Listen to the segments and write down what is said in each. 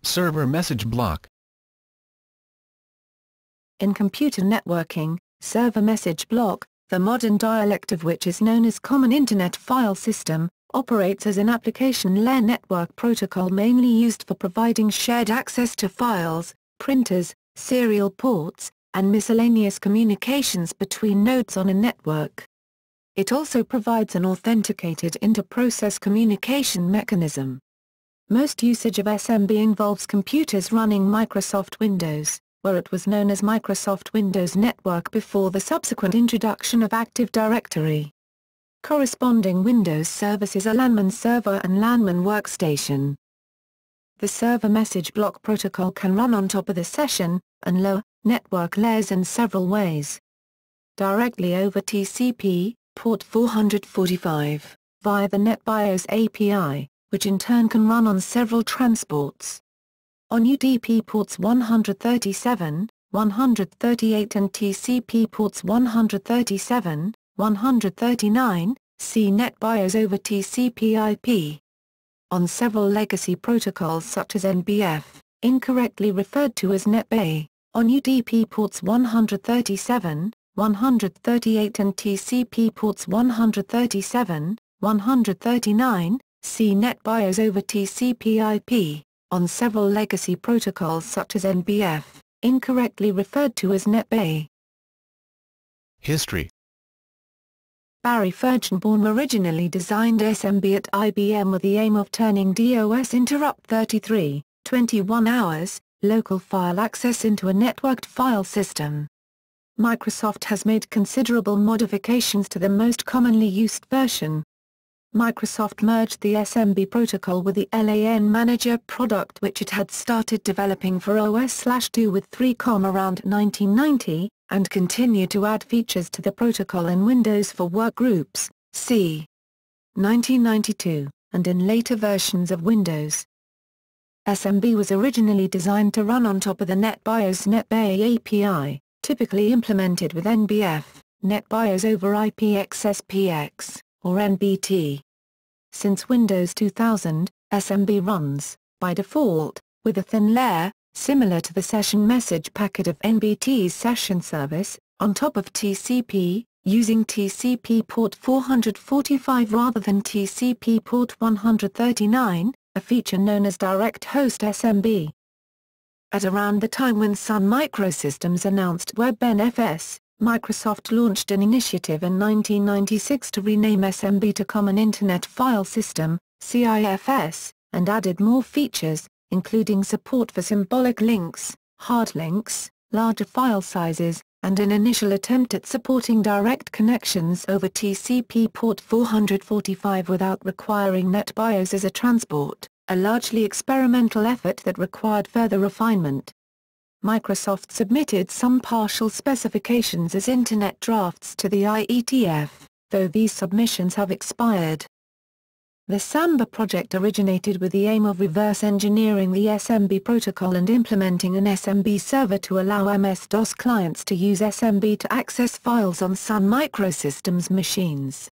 Server message block. In computer networking, server message block, the modern dialect of which is known as Common Internet File System, operates as an application layer network protocol mainly used for providing shared access to files, printers, serial ports, and miscellaneous communications between nodes on a network. It also provides an authenticated inter-process communication mechanism. Most usage of SMB involves computers running Microsoft Windows, where it was known as Microsoft Windows Network before the subsequent introduction of Active Directory. Corresponding Windows services are LanmanServer and LanmanWorkstation. The server message block protocol can run on top of the session and lower network layers in several ways. Directly over TCP, port 445, via the NetBIOS API, which in turn can run on several transports. On UDP ports 137, 138 and TCP ports 137, 139, see NetBIOS over TCP/IP. On several legacy protocols such as NBF, incorrectly referred to as NetBA, on UDP ports 137, 138 and TCP ports 137, 139, see NetBIOS over TCP/IP. On several legacy protocols such as NBF, incorrectly referred to as NetBA. History. Barry Fergenbaum originally designed SMB at IBM with the aim of turning DOS interrupt 33, 21 hours, local file access into a networked file system. Microsoft has made considerable modifications to the most commonly used version. Microsoft merged the SMB protocol with the LAN Manager product which it had started developing for OS/2 with 3.com around 1990, and continued to add features to the protocol in Windows for Workgroups, c. 1992, and in later versions of Windows. SMB was originally designed to run on top of the NetBIOS NetBA API, typically implemented with NBF, NetBIOS over IP XSPX, or NBT. Since Windows 2000, SMB runs, by default, with a thin layer, similar to the session message packet of NBT's session service, on top of TCP, using TCP port 445 rather than TCP port 139, a feature known as Direct Host SMB. At around the time when Sun Microsystems announced WebNFS, Microsoft launched an initiative in 1996 to rename SMB to Common Internet File System, CIFS, and added more features, including support for symbolic links, hard links, larger file sizes, and an initial attempt at supporting direct connections over TCP port 445 without requiring NetBIOS as a transport, a largely experimental effort that required further refinement. Microsoft submitted some partial specifications as Internet drafts to the IETF, though these submissions have expired. The Samba project originated with the aim of reverse engineering the SMB protocol and implementing an SMB server to allow MS-DOS clients to use SMB to access files on Sun Microsystems machines.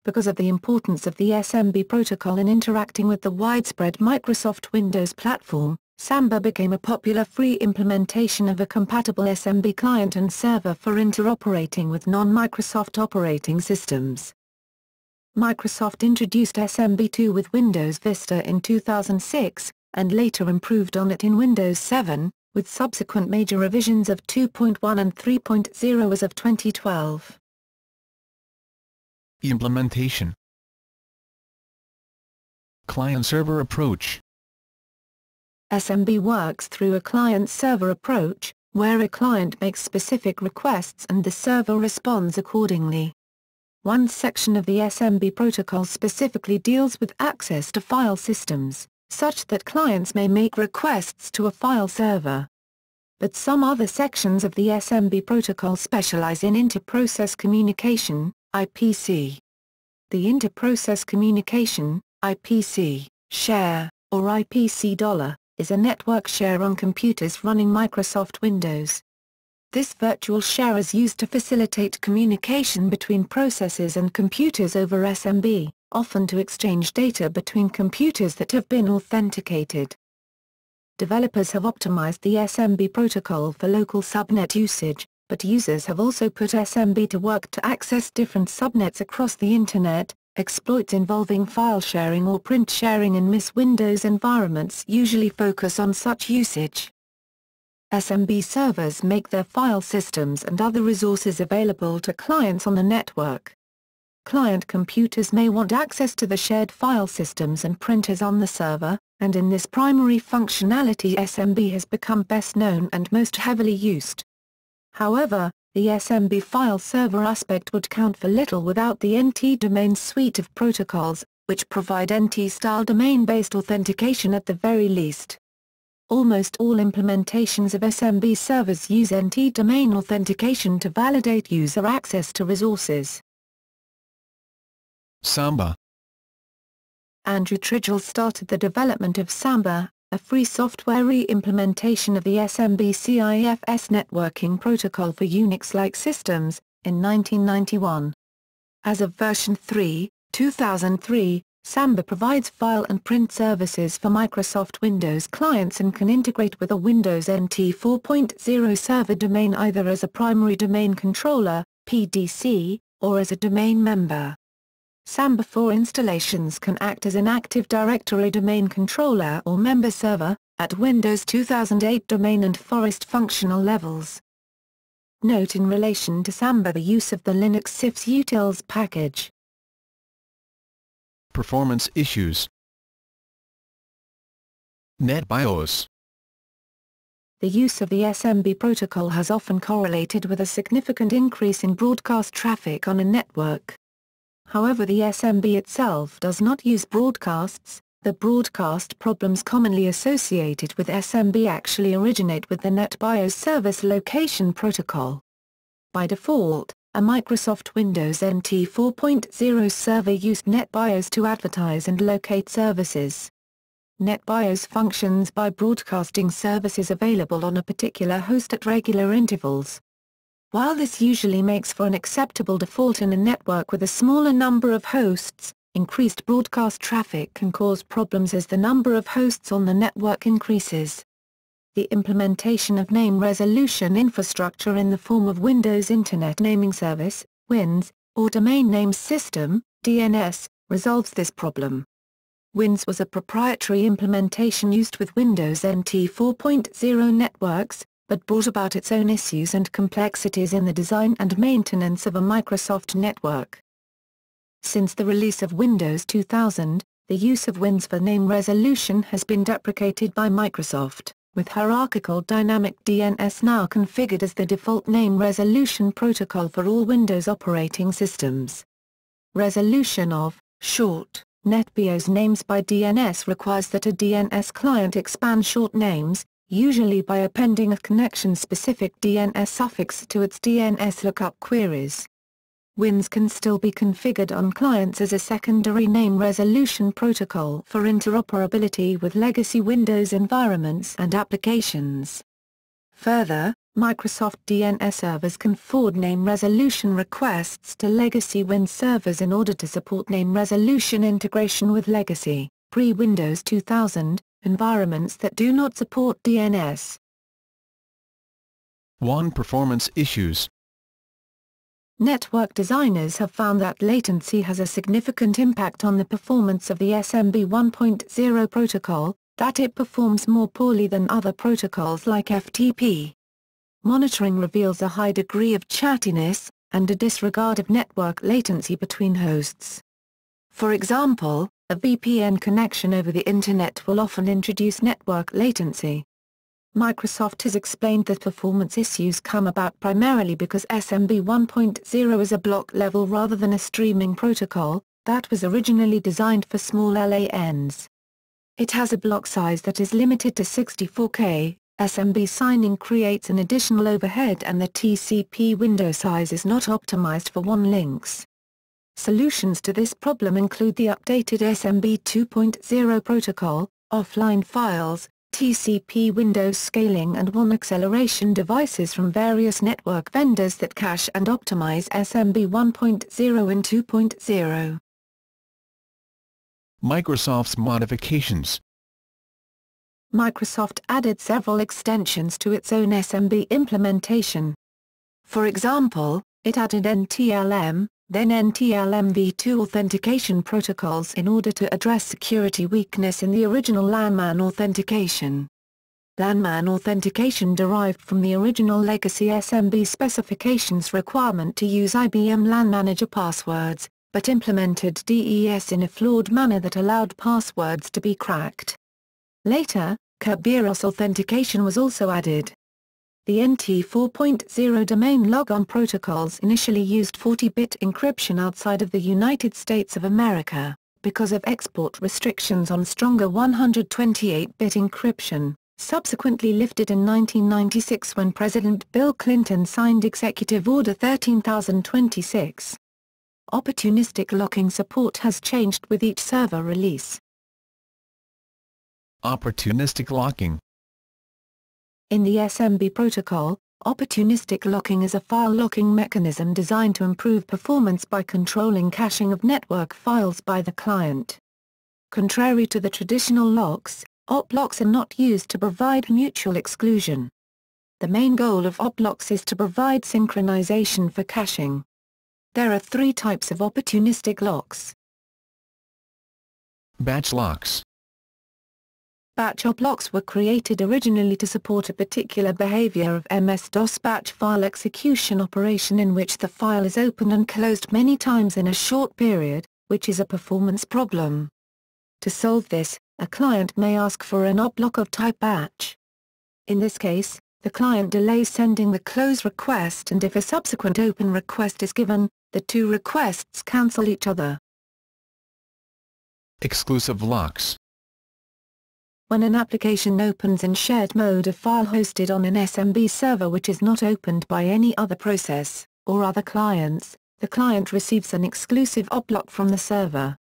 Because of the importance of the SMB protocol in interacting with the widespread Microsoft Windows platform, Samba became a popular free implementation of a compatible SMB client and server for interoperating with non-Microsoft operating systems. Microsoft introduced SMB2 with Windows Vista in 2006, and later improved on it in Windows 7, with subsequent major revisions of 2.1 and 3.0 as of 2012. Implementation. Client-server approach. SMB works through a client-server approach, where a client makes specific requests and the server responds accordingly. One section of the SMB protocol specifically deals with access to file systems, such that clients may make requests to a file server. But some other sections of the SMB protocol specialize in inter-process communication, IPC. The inter-process communication, IPC, share, or IPC$, is a network share on computers running Microsoft Windows. This virtual share is used to facilitate communication between processes and computers over SMB, often to exchange data between computers that have been authenticated. Developers have optimized the SMB protocol for local subnet usage, but users have also put SMB to work to access different subnets across the Internet. Exploits involving file sharing or print sharing in Windows environments usually focus on such usage. SMB servers make their file systems and other resources available to clients on the network. Client computers may want access to the shared file systems and printers on the server, and in this primary functionality SMB has become best known and most heavily used. However, the SMB file server aspect would count for little without the NT domain suite of protocols, which provide NT-style domain-based authentication at the very least. Almost all implementations of SMB servers use NT domain authentication to validate user access to resources. Samba. Andrew Tridgell started the development of Samba, a free software re-implementation of the SMB CIFS networking protocol for Unix-like systems, in 1991. As of version 3, 2003, Samba provides file and print services for Microsoft Windows clients and can integrate with a Windows NT 4.0 server domain either as a primary domain controller, PDC, or as a domain member. Samba 4 installations can act as an Active Directory domain controller or member server, at Windows 2008 domain and forest functional levels. Note in relation to Samba the use of the Linux CIFS utils package. Performance issues. NetBIOS. The use of the SMB protocol has often correlated with a significant increase in broadcast traffic on a network. However, the SMB itself does not use broadcasts. The broadcast problems commonly associated with SMB actually originate with the NetBIOS service location protocol. By default, a Microsoft Windows NT 4.0 server used NetBIOS to advertise and locate services. NetBIOS functions by broadcasting services available on a particular host at regular intervals. While this usually makes for an acceptable default in a network with a smaller number of hosts, increased broadcast traffic can cause problems as the number of hosts on the network increases. The implementation of name resolution infrastructure in the form of Windows Internet Naming Service, WINS, or Domain Name System, DNS, resolves this problem. WINS was a proprietary implementation used with Windows NT 4.0 networks, but brought about its own issues and complexities in the design and maintenance of a Microsoft network. Since the release of Windows 2000, the use of WINS for name resolution has been deprecated by Microsoft, with hierarchical dynamic DNS now configured as the default name resolution protocol for all Windows operating systems. Resolution of, short, NetBIOS names by DNS requires that a DNS client expand short names, usually by appending a connection-specific DNS suffix to its DNS lookup queries. WINS can still be configured on clients as a secondary name resolution protocol for interoperability with legacy Windows environments and applications. Further, Microsoft DNS servers can forward name resolution requests to legacy WINS servers in order to support name resolution integration with legacy, pre-Windows 2000, environments that do not support DNS. WAN performance issues. Network designers have found that latency has a significant impact on the performance of the SMB 1.0 protocol, that it performs more poorly than other protocols like FTP. Monitoring reveals a high degree of chattiness, and a disregard of network latency between hosts. For example, a VPN connection over the Internet will often introduce network latency. Microsoft has explained that performance issues come about primarily because SMB 1.0 is a block level rather than a streaming protocol, that was originally designed for small LANs. It has a block size that is limited to 64K, SMB signing creates an additional overhead and the TCP window size is not optimized for WAN links. Solutions to this problem include the updated SMB 2.0 protocol, offline files, TCP window scaling and WAN acceleration devices from various network vendors that cache and optimize SMB 1.0 and 2.0. Microsoft's modifications. Microsoft added several extensions to its own SMB implementation. For example, it added NTLM, then NTLM v2 authentication protocols in order to address security weakness in the original LanMan authentication. LanMan authentication derived from the original legacy SMB specifications requirement to use IBM LAN Manager passwords, but implemented DES in a flawed manner that allowed passwords to be cracked. Later, Kerberos authentication was also added. The NT 4.0 domain logon protocols initially used 40-bit encryption outside of the United States of America, because of export restrictions on stronger 128-bit encryption, subsequently lifted in 1996 when President Bill Clinton signed Executive Order 13026. Opportunistic locking support has changed with each server release. Opportunistic locking. In the SMB protocol, opportunistic locking is a file locking mechanism designed to improve performance by controlling caching of network files by the client. Contrary to the traditional locks, op locks are not used to provide mutual exclusion. The main goal of op locks is to provide synchronization for caching. There are three types of opportunistic locks. Batch locks. Batch op locks were created originally to support a particular behavior of MS-DOS batch file execution operation in which the file is opened and closed many times in a short period, which is a performance problem. To solve this, a client may ask for an op lock of type batch. In this case, the client delays sending the close request, and if a subsequent open request is given, the two requests cancel each other. Exclusive locks. When an application opens in shared mode a file hosted on an SMB server which is not opened by any other process, or other clients, the client receives an exclusive op lock from the server.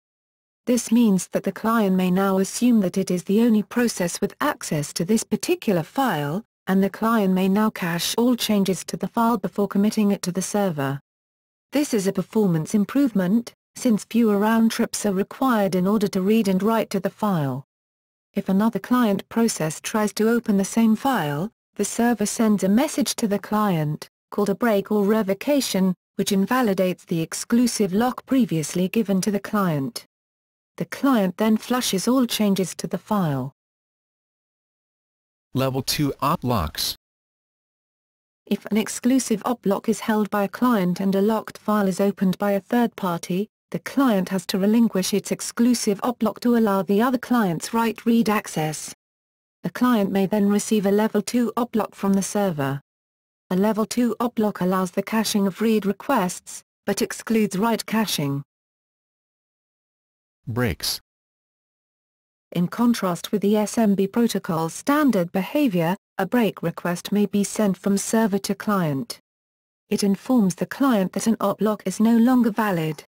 This means that the client may now assume that it is the only process with access to this particular file, and the client may now cache all changes to the file before committing it to the server. This is a performance improvement, since fewer round trips are required in order to read and write to the file. If another client process tries to open the same file, the server sends a message to the client, called a break or revocation, which invalidates the exclusive lock previously given to the client. The client then flushes all changes to the file. Level 2 op locks. If an exclusive op lock is held by a client and a locked file is opened by a third party, the client has to relinquish its exclusive op lock to allow the other client's write-read access. The client may then receive a Level 2 op lock from the server. A Level 2 op lock allows the caching of read requests, but excludes write caching. Breaks. In contrast with the SMB protocol's standard behavior, a break request may be sent from server to client. It informs the client that an op lock is no longer valid.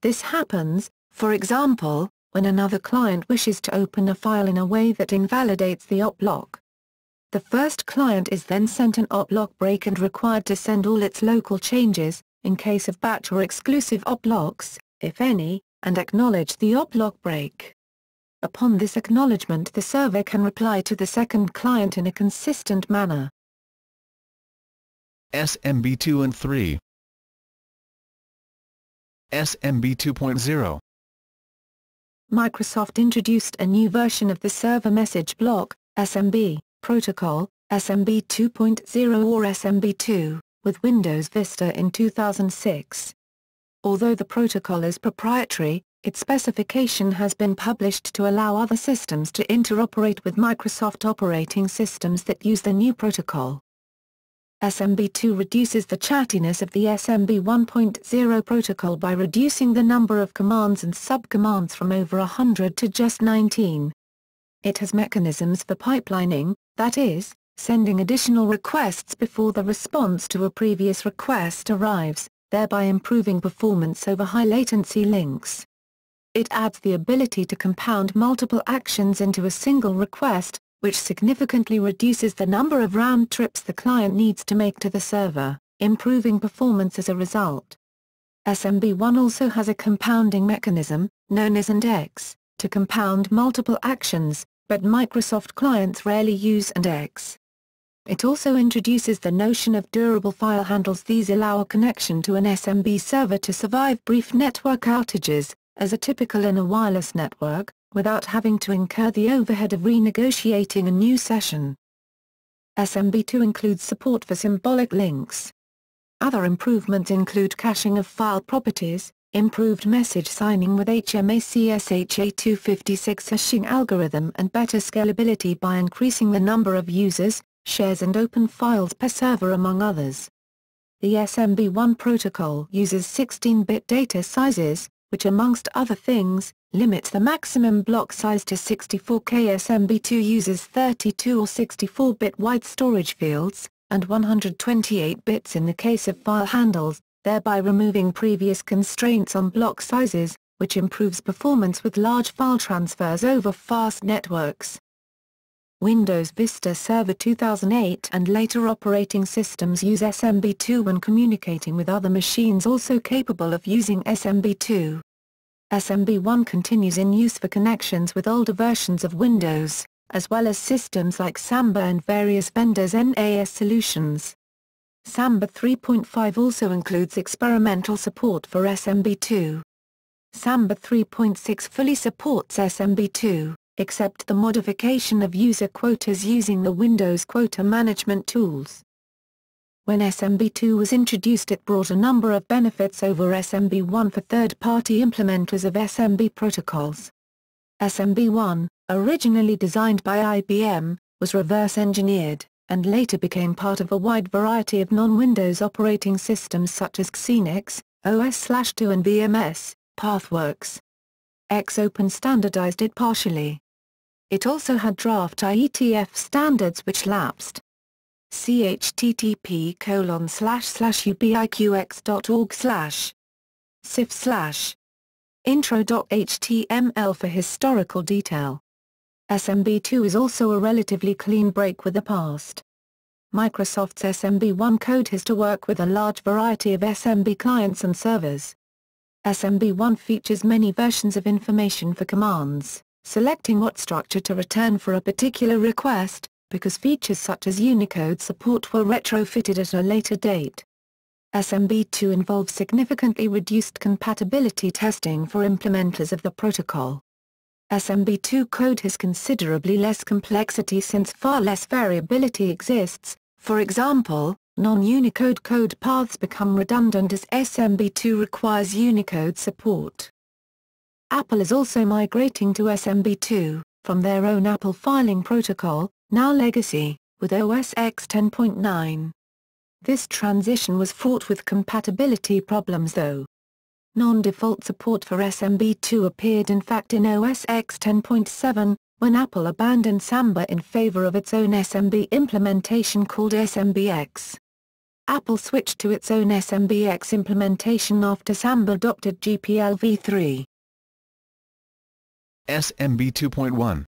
This happens, for example, when another client wishes to open a file in a way that invalidates the op lock. The first client is then sent an op lock break and required to send all its local changes, in case of batch or exclusive op locks, if any, and acknowledge the op lock break. Upon this acknowledgement, the server can reply to the second client in a consistent manner. SMB 2 and 3. SMB 2.0. Microsoft introduced a new version of the Server Message Block (SMB) protocol, SMB 2.0 or SMB2, with Windows Vista in 2006. Although the protocol is proprietary, its specification has been published to allow other systems to interoperate with Microsoft operating systems that use the new protocol. SMB2 reduces the chattiness of the SMB 1.0 protocol by reducing the number of commands and subcommands from over 100 to just 19. It has mechanisms for pipelining, that is, sending additional requests before the response to a previous request arrives, thereby improving performance over high-latency links. It adds the ability to compound multiple actions into a single request, which significantly reduces the number of round trips the client needs to make to the server, improving performance as a result. SMB1 also has a compounding mechanism, known as AND-X, to compound multiple actions, but Microsoft clients rarely use and X. It also introduces the notion of durable file handles. These allow a connection to an SMB server to survive brief network outages, as are typical in a wireless network, without having to incur the overhead of renegotiating a new session. SMB2 includes support for symbolic links. Other improvements include caching of file properties, improved message signing with HMAC's HA256 hashing algorithm, and better scalability by increasing the number of users, shares and open files per server, among others. The SMB1 protocol uses 16-bit data sizes, which amongst other things, limits the maximum block size to 64K. SMB2 uses 32 or 64-bit wide storage fields, and 128 bits in the case of file handles, thereby removing previous constraints on block sizes, which improves performance with large file transfers over fast networks. Windows Vista Server 2008 and later operating systems use SMB2 when communicating with other machines also capable of using SMB2. SMB1 continues in use for connections with older versions of Windows, as well as systems like Samba and various vendors' NAS solutions. Samba 3.5 also includes experimental support for SMB2. Samba 3.6 fully supports SMB2, except the modification of user quotas using the Windows quota management tools. When SMB2 was introduced, it brought a number of benefits over SMB1 for third-party implementers of SMB protocols. SMB1, originally designed by IBM, was reverse-engineered, and later became part of a wide variety of non-Windows operating systems such as Xenix, OS/2 and VMS, PathWorks. Xopen standardized it partially. It also had draft IETF standards which lapsed. See http://ubiqx.org/sif/intro.html for historical detail. SMB2 is also a relatively clean break with the past. Microsoft's SMB1 code has to work with a large variety of SMB clients and servers. SMB1 features many versions of information for commands, selecting what structure to return for a particular request, because features such as Unicode support were retrofitted at a later date. SMB2 involves significantly reduced compatibility testing for implementers of the protocol. SMB2 code has considerably less complexity since far less variability exists. For example, non-Unicode code paths become redundant as SMB2 requires Unicode support. Apple is also migrating to SMB2, from their own Apple filing protocol, now legacy, with OS X 10.9. This transition was fraught with compatibility problems though. Non-default support for SMB2 appeared in fact in OS X 10.7, when Apple abandoned Samba in favor of its own SMB implementation called SMBX. Apple switched to its own SMBX implementation after Samba adopted GPL v3. SMB 2.1.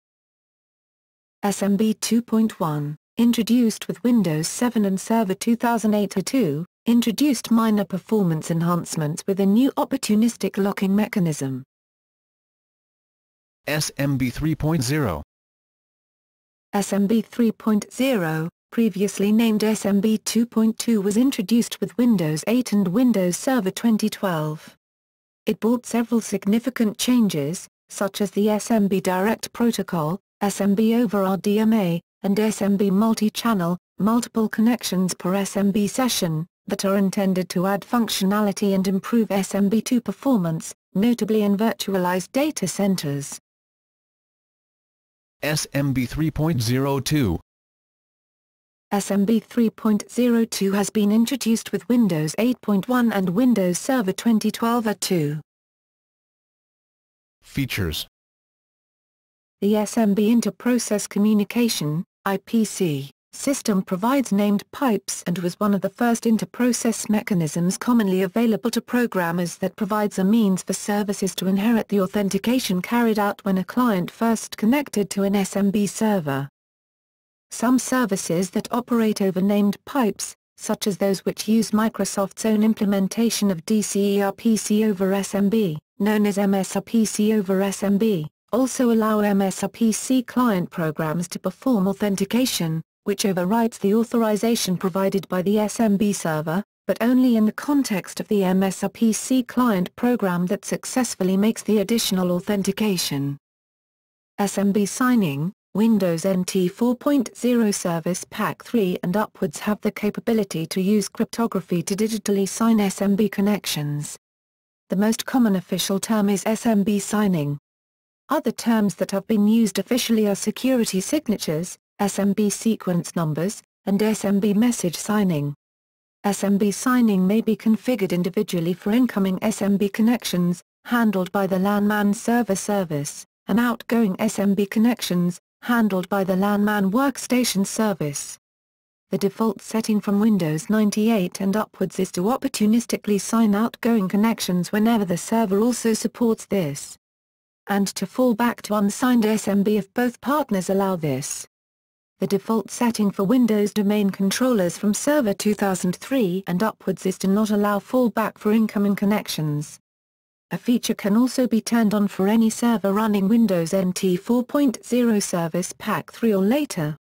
SMB 2.1, introduced with Windows 7 and Server 2008-02, introduced minor performance enhancements with a new opportunistic locking mechanism. SMB 3.0. SMB 3.0, previously named SMB 2.2, was introduced with Windows 8 and Windows Server 2012. It brought several significant changes, such as the SMB Direct Protocol, SMB over RDMA, and SMB multi-channel, multiple connections per SMB session, that are intended to add functionality and improve SMB2 performance, notably in virtualized data centers. SMB 3.02. SMB 3.02 has been introduced with Windows 8.1 and Windows Server 2012-02. Features. The SMB Inter-Process Communication (IPC) system provides named pipes and was one of the first inter-process mechanisms commonly available to programmers that provides a means for services to inherit the authentication carried out when a client first connected to an SMB server. Some services that operate over named pipes, such as those which use Microsoft's own implementation of DCERPC over SMB, known as MSRPC over SMB, also allow MSRPC client programs to perform authentication, which overrides the authorization provided by the SMB server, but only in the context of the MSRPC client program that successfully makes the additional authentication. SMB signing. Windows NT 4.0 Service Pack 3 and upwards have the capability to use cryptography to digitally sign SMB connections. The most common official term is SMB signing. Other terms that have been used officially are security signatures, SMB sequence numbers, and SMB message signing. SMB signing may be configured individually for incoming SMB connections, handled by the LanmanServer service, and outgoing SMB connections, handled by the LanmanWorkstation service. The default setting from Windows 98 and upwards is to opportunistically sign outgoing connections whenever the server also supports this, and to fall back to unsigned SMB if both partners allow this. The default setting for Windows domain controllers from Server 2003 and upwards is to not allow fallback for incoming connections. A feature can also be turned on for any server running Windows NT 4.0 Service Pack 3 or later.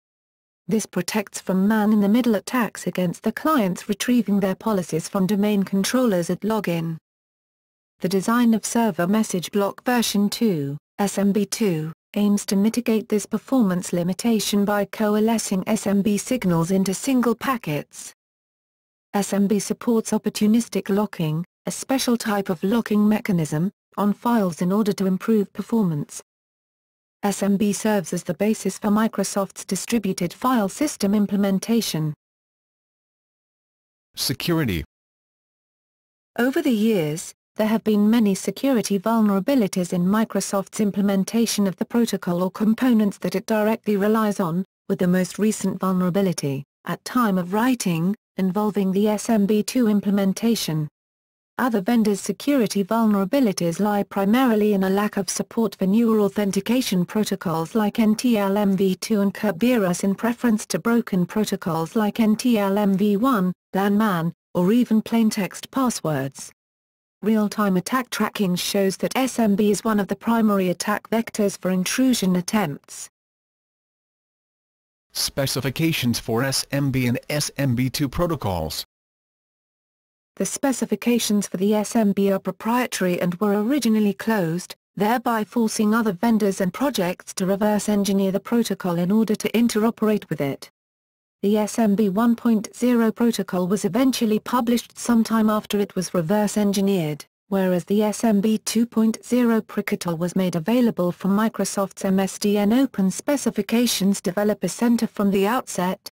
This protects from man-in-the-middle attacks against the clients retrieving their policies from domain controllers at login. The design of Server Message Block version 2, SMB2, aims to mitigate this performance limitation by coalescing SMB signals into single packets. SMB supports opportunistic locking, a special type of locking mechanism, on files in order to improve performance. SMB serves as the basis for Microsoft's distributed file system implementation. Security. Over the years, there have been many security vulnerabilities in Microsoft's implementation of the protocol or components that it directly relies on, with the most recent vulnerability, at time of writing, involving the SMB2 implementation. Other vendors' security vulnerabilities lie primarily in a lack of support for newer authentication protocols like NTLM-v2 and Kerberos in preference to broken protocols like NTLM-v1, LanMan, or even plaintext passwords. Real-time attack tracking shows that SMB is one of the primary attack vectors for intrusion attempts. Specifications for SMB and SMB2 protocols. The specifications for the SMB are proprietary and were originally closed, thereby forcing other vendors and projects to reverse engineer the protocol in order to interoperate with it. The SMB 1.0 protocol was eventually published sometime after it was reverse engineered, whereas the SMB 2.0 protocol was made available from Microsoft's MSDN Open Specifications Developer Center from the outset.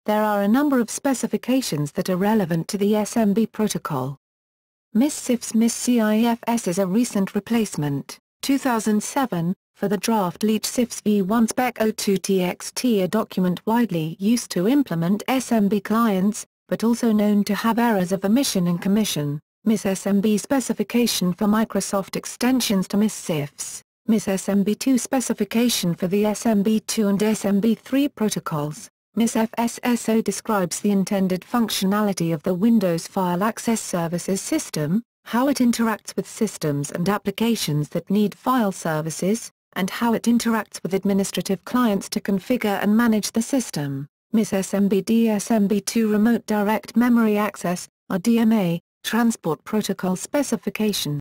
There are a number of specifications that are relevant to the SMB protocol. MIS-CIFS MIS-CIFS is a recent replacement, 2007, for the draft Leech CIFS v1 Spec 02txt, a document widely used to implement SMB clients, but also known to have errors of omission and commission. MIS-SMB specification for Microsoft extensions to MIS-CIFS, MIS-SMB2 specification for the SMB2 and SMB3 protocols. MIS-FSSO describes the intended functionality of the Windows File Access Services system, how it interacts with systems and applications that need file services, and how it interacts with administrative clients to configure and manage the system. MIS-SMB DSMB2 Remote Direct Memory Access, RDMA, Transport Protocol Specification.